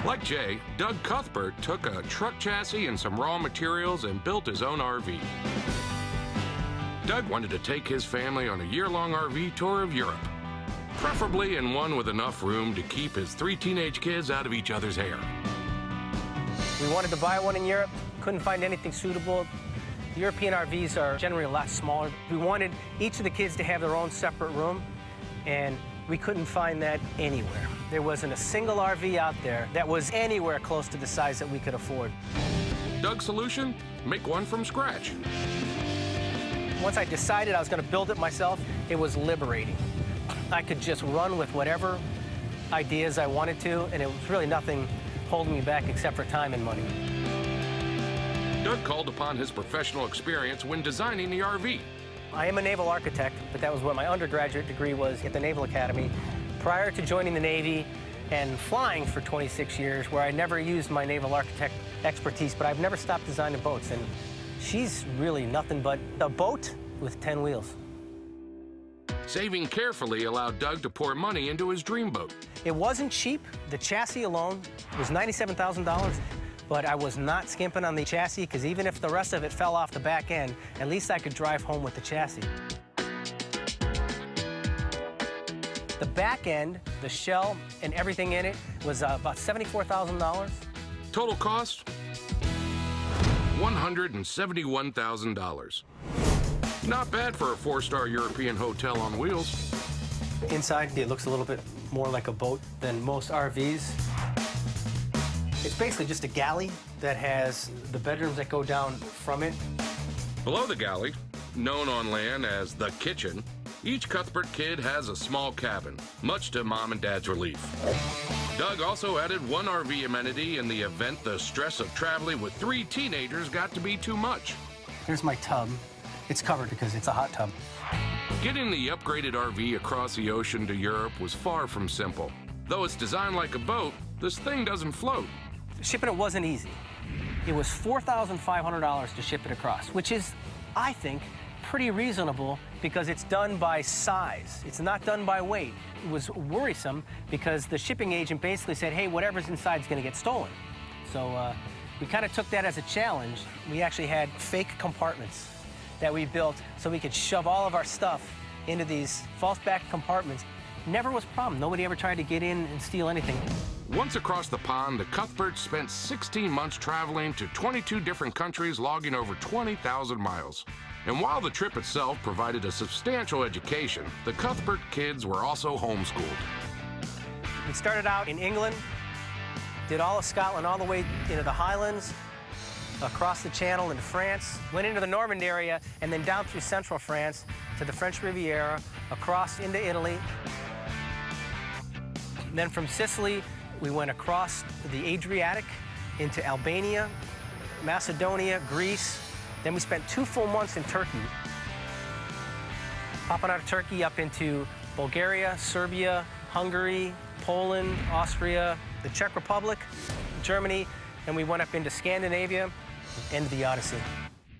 Like Jay, Doug Cuthbert took a truck chassis and some raw materials and built his own RV. Doug wanted to take his family on a year-long RV tour of Europe, preferably in one with enough room to keep his 3 teenage kids out of each other's hair. We wanted to buy one in Europe, couldn't find anything suitable. European RVs are generally a lot smaller. We wanted each of the kids to have their own separate room, and we couldn't find that anywhere. There wasn't a single RV out there that was anywhere close to the size that we could afford. Doug's solution? Make one from scratch. Once I decided I was going to build it myself, it was liberating. I could just run with whatever ideas I wanted to, and it was really nothing holding me back except for time and money. Doug called upon his professional experience when designing the RV. I am a naval architect, but that was what my undergraduate degree was at the Naval Academy. Prior to joining the Navy and flying for 26 years, where I never used my naval architect expertise, but I've never stopped designing boats, and she's really nothing but a boat with 10 wheels. Saving carefully allowed Doug to pour money into his dream boat. It wasn't cheap. The chassis alone was $97,000. But I was not skimping on the chassis, because even if the rest of it fell off the back end, at least I could drive home with the chassis. The back end, the shell, and everything in it was about $74,000. Total cost? $171,000. Not bad for a 4-star European hotel on wheels. Inside, it looks a little bit more like a boat than most RVs. It's basically just a galley that has the bedrooms that go down from it. Below the galley, known on land as the kitchen, each Cuthbert kid has a small cabin, much to Mom and Dad's relief. Doug also added one RV amenity in the event the stress of traveling with 3 teenagers got to be too much. Here's my tub. It's covered because it's a hot tub. Getting the upgraded RV across the ocean to Europe was far from simple. Though it's designed like a boat, this thing doesn't float. Shipping it wasn't easy. It was $4,500 to ship it across, which is, I think, pretty reasonable because it's done by size. It's not done by weight. It was worrisome because the shipping agent basically said, hey, whatever's inside is going to get stolen. So we kind of took that as a challenge. We actually had fake compartments that we built so we could shove all of our stuff into these false-back compartments. Never was a problem. Nobody ever tried to get in and steal anything. Once across the pond, the Cuthberts spent 16 months traveling to 22 different countries, logging over 20,000 miles. And while the trip itself provided a substantial education, the Cuthbert kids were also homeschooled. We started out in England, did all of Scotland, all the way into the Highlands, across the Channel into France, went into the Normandy area, and then down through central France to the French Riviera, across into Italy. And then from Sicily, we went across the Adriatic into Albania, Macedonia, Greece. Then we spent 2 full months in Turkey. Popping out of Turkey up into Bulgaria, Serbia, Hungary, Poland, Austria, the Czech Republic, Germany, and we went up into Scandinavia, end of the Odyssey.